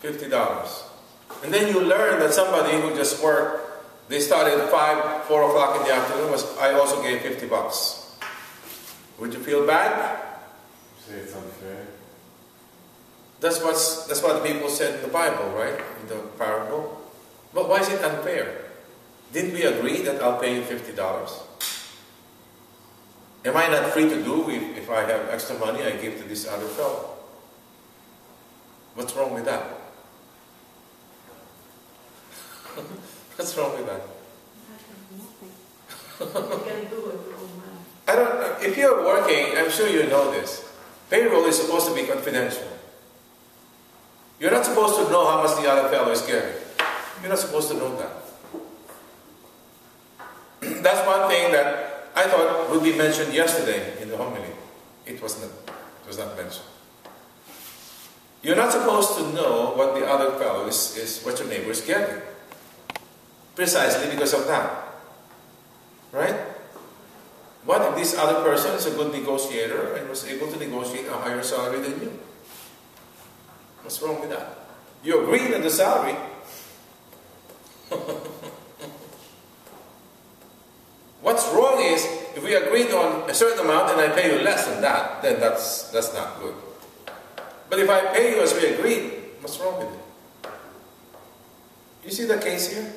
$50. And then you learn that somebody who just worked, they started at 5, 4 o'clock in the afternoon, I also gave $50. Would you feel bad? Say it's unfair. That's what people said in the Bible, right? In the parable. But why is it unfair? Didn't we agree that I'll pay you $50? Am I not free to do if I have extra money I give to this other fellow? What's wrong with that? What's wrong with that? I don't know. If you're working, I'm sure you know this. Payroll is supposed to be confidential. You're not supposed to know how much the other fellow is getting. You're not supposed to know that. That's one thing that I thought would be mentioned yesterday in the homily. It was not mentioned. You're not supposed to know what the other fellow is what your neighbor is getting. Precisely because of that. Right? What if this other person is a good negotiator and was able to negotiate a higher salary than you? What's wrong with that? You agreed on the salary. What's wrong is, if we agreed on a certain amount and I pay you less than that, then that's not good. But if I pay you as we agreed, what's wrong with it? You see the case here?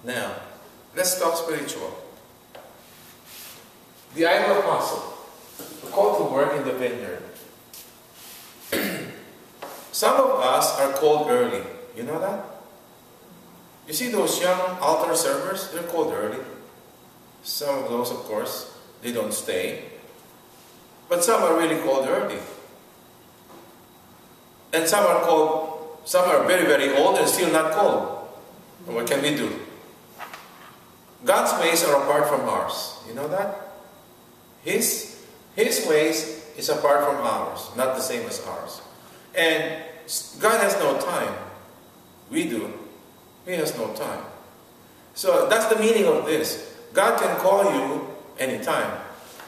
Now, let's talk spiritual. The idle apostle, the call to work in the vineyard. Some of us are called early. You know that? You see those young altar servers? They're called early. Some of those, of course, they don't stay. But some are really called early. And some are very, very old and still not called. And what can we do? God's ways are apart from ours. You know that? His ways is apart from ours, not the same as ours. And God has no time. We do. He has no time. So that's the meaning of this. God can call you anytime.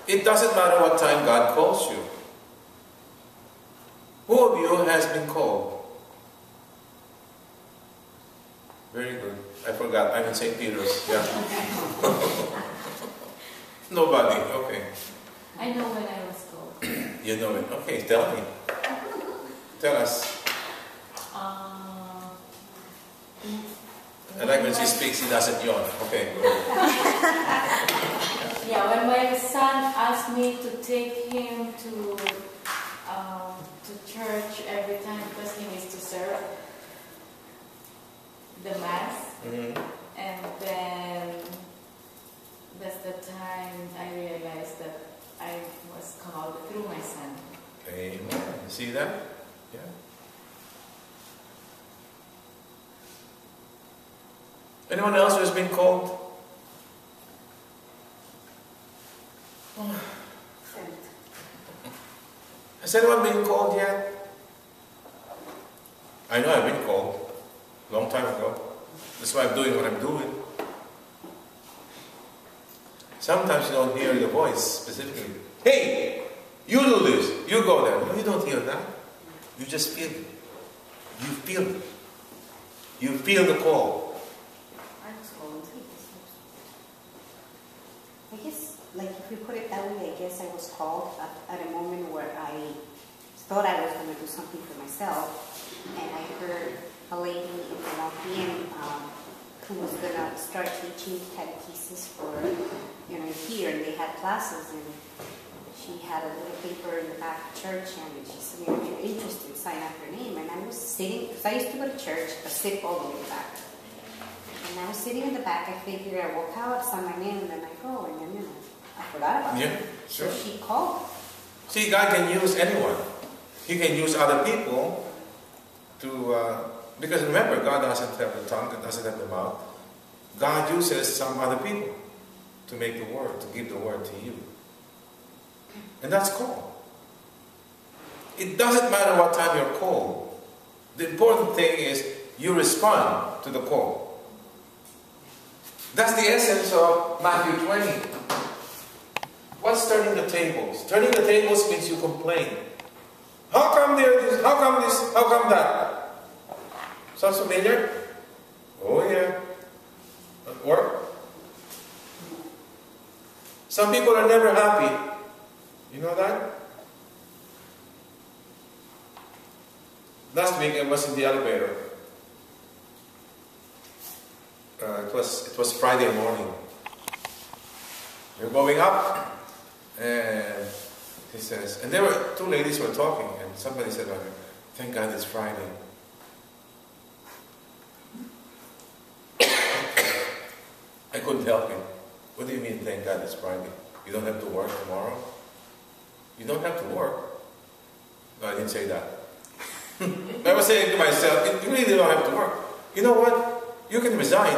It doesn't matter what time God calls you. Who of you has been called? Very good. I forgot. I'm in St. Peter's. Yeah. Nobody. Okay. I know when I was called. You know it. Okay, tell me. Tell us. I like when she speaks, he doesn't yawn. Okay. Yeah, when my son asked me to take him to church every time because he needs to serve the Mass. Mm-hmm. And then that's the time I realized that I was called through my son. Amen. You see that? Yeah. Anyone else who has been called? Has anyone been called yet? I know I've been called a long time ago. That's why I'm doing what I'm doing. Sometimes you don't hear the voice specifically. Hey, you do this, you go there. No, you don't hear that. You just feel it. You feel it. You feel the call. I guess, like, if you put it that way, I guess I was called at a moment where I thought I was going to do something for myself, and I heard a lady in the LPN who was going to start teaching catechesis for, here, and they had classes, and she had a little paper in the back of church, and she said, if you're interested, sign up your name. And I was sitting, because I used to go to church, but sit all the way back. And I was sitting in the back, I figured I walk out, sign my name, and then I go, and then, I forgot about it. Yeah, sure. So she called. See, God can use anyone. He can use other people to, because remember, God doesn't have the tongue, God doesn't have the mouth. God uses some other people to make the word, to give the word to you. And that's called. It doesn't matter what time you're called. The important thing is you respond to the call. That's the essence of Matthew 20. What's turning the tables? Turning the tables means you complain. How come How come this? How come that? Sounds familiar? Oh yeah. At work? Some people are never happy. You know that? Last week I was in the elevator. It was Friday morning. We're going up, and he says, and there were two ladies were talking, and somebody said, "Thank God it's Friday." I couldn't help it. What do you mean, thank God it's Friday? You don't have to work tomorrow? You don't have to work. No, I didn't say that. I was saying to myself, you really don't have to work. You know what? You can resign,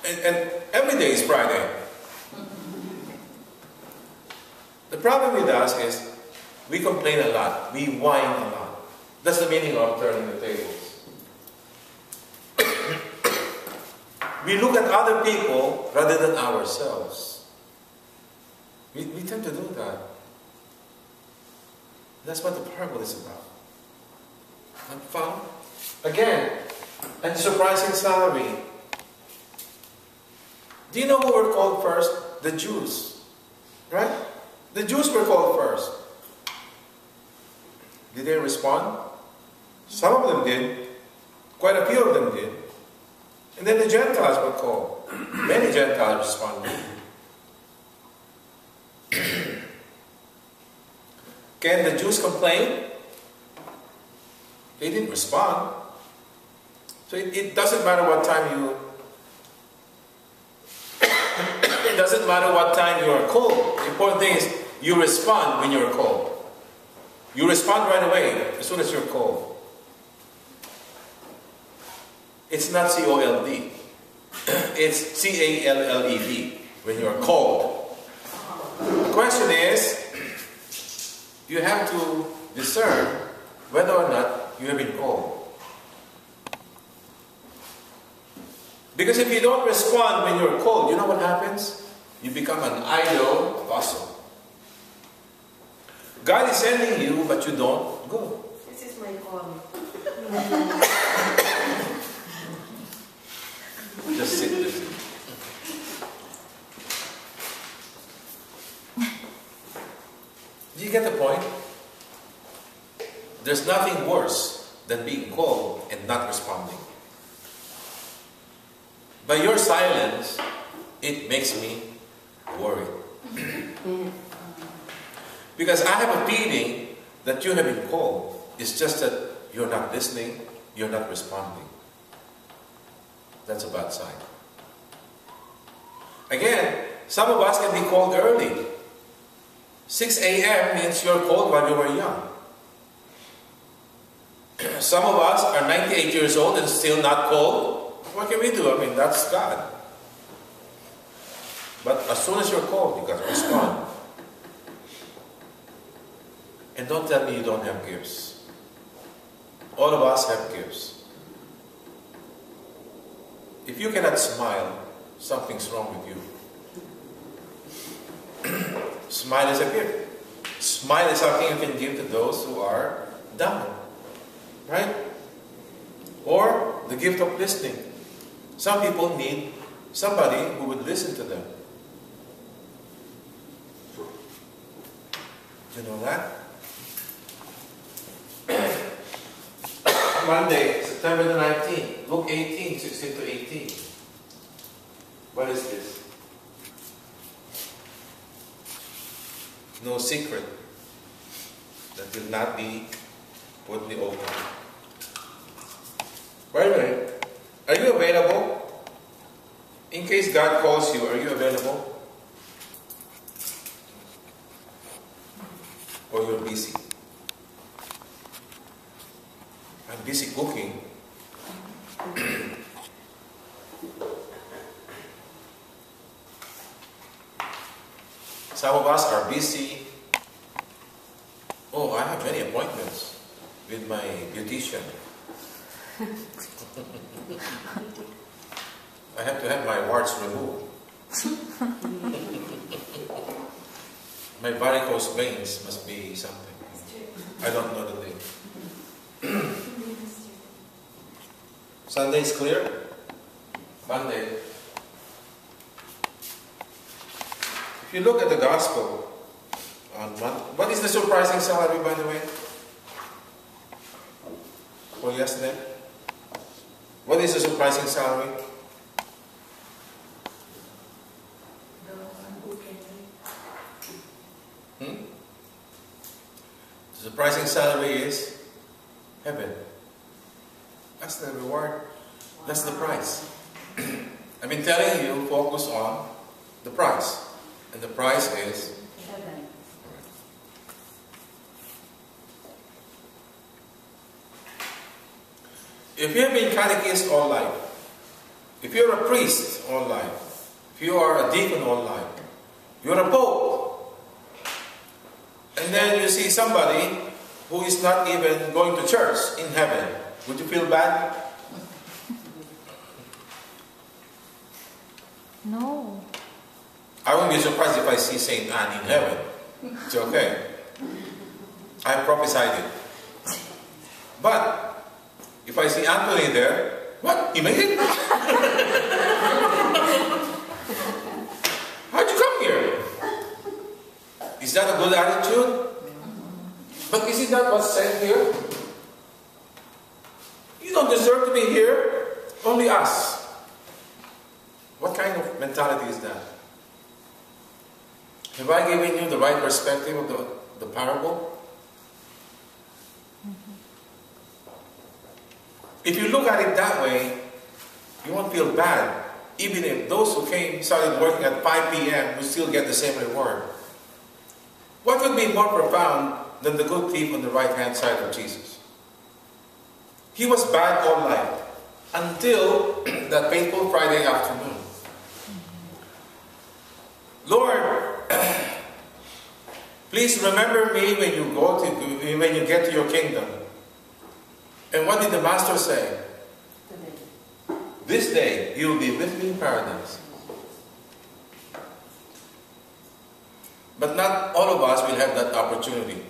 and every day is Friday. The problem with us is, we complain a lot, we whine a lot. That's the meaning of turning the tables. We look at other people rather than ourselves. We tend to do that. That's what the parable is about. Not fun. Again, and surprising salary. Do you know who were called first? The Jews. Right? The Jews were called first. Did they respond? Some of them did. Quite a few of them did. And then the Gentiles were called. Many Gentiles responded. Can the Jews complain? They didn't respond. So it doesn't matter what time you... it doesn't matter what time you are called. The important thing is you respond when you're called. You respond right away as soon as you're called. It's not C-O-L-D. It's C-A-L-L-E-D when you are called. The question is, you have to discern whether or not you have been called. Because if you don't respond when you're called, you know what happens? You become an idle apostle. God is sending you, but you don't go. This is my call. Just sit there. Do you get the point? There's nothing worse than being called and not responding. By your silence, it makes me worried. Because I have a feeling that you have been called. It's just that you're not listening, you're not responding. That's a bad sign. Again, some of us can be called early. 6 a.m. means you're called while you were young. Some of us are 98 years old and still not called. What can we do? I mean, that's God. But as soon as you're called, you got to respond. And don't tell me you don't have gifts. All of us have gifts. If you cannot smile, something's wrong with you. Smile is a gift. Smile is something you can give to those who are down. Right? Or the gift of listening. Some people need somebody who would listen to them. You know that? Monday, September the 19th, Luke 18, 16 to 18. What is this? No secret that will not be put in the open. By the way, are you available? In case God calls you, are you available? Or you're busy? I'm busy cooking. Some of us are busy. Oh, I have many appointments with my beautician. I have to have my warts removed. My varicose veins must be something. I don't know the name. Sunday is clear? Monday. If you look at the gospel on Monday, what is the surprising salary, by the way? For yesterday? What is the surprising salary? The surprising salary is heaven. That's the reward. That's the price. I've been telling you, focus on the price. And the price is Heaven. if you have been catechist all life, if you're a priest all life, if you are a deacon all life, you're a pope, and then you see somebody who is not even going to church in heaven, would you feel bad? No. I won't be surprised if I see Saint Anne in heaven. It's okay. I prophesied it. But if I see Anthony there, what? He made it? How'd you come here? Is that a good attitude? But isn't that what's said here? You don't deserve to be here. Only us. What kind of mentality is that? Have I given you the right perspective of the parable? If you look at it that way, you won't feel bad. Even if those who started working at 5 p.m. will still get the same reward. What could be more profound than the good thief on the right-hand side of Jesus? He was bad all night until that fateful Friday afternoon. Lord, please remember me when you get to your kingdom. And what did the master say? This day you will be with me in paradise. But not all of us will have that opportunity.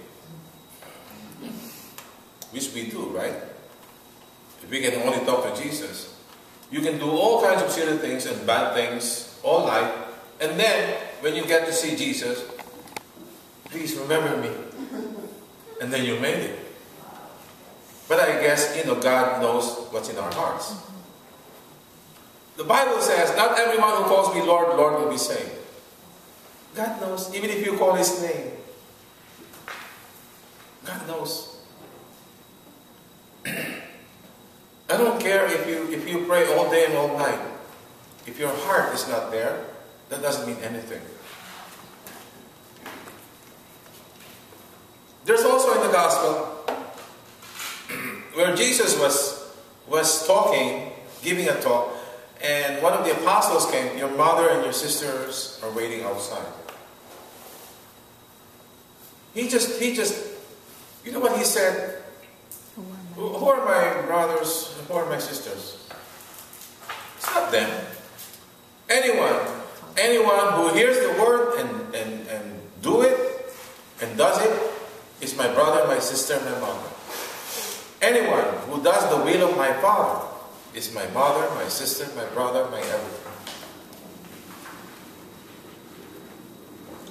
Which we do, right? If we can only talk to Jesus. You can do all kinds of silly things and bad things all life. And then, when you get to see Jesus, please remember me. And then you made it. But I guess, God knows what's in our hearts. The Bible says, not everyone who calls me Lord, Lord will be saved. God knows, even if you call His name. God knows. I don't care if you pray all day and all night. If your heart is not there, that doesn't mean anything. There's also in the gospel where Jesus was talking, giving a talk, and one of the apostles came. Your mother and your sisters are waiting outside. He just, you know what he said? Who are my brothers? Who are my sisters? It's not them. Anyone who hears the word and do it and does it is my brother, my sister, my mother. Anyone who does the will of my Father is my mother, my sister, my brother, my everything.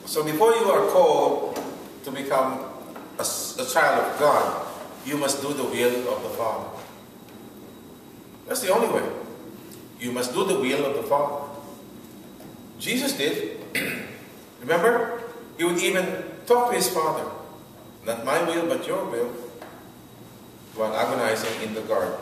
So before you are called to become a child of God, you must do the will of the Father. That's the only way. You must do the will of the Father. Jesus did. Remember? He would even talk to His Father. Not my will, but your will. While agonizing in the garden.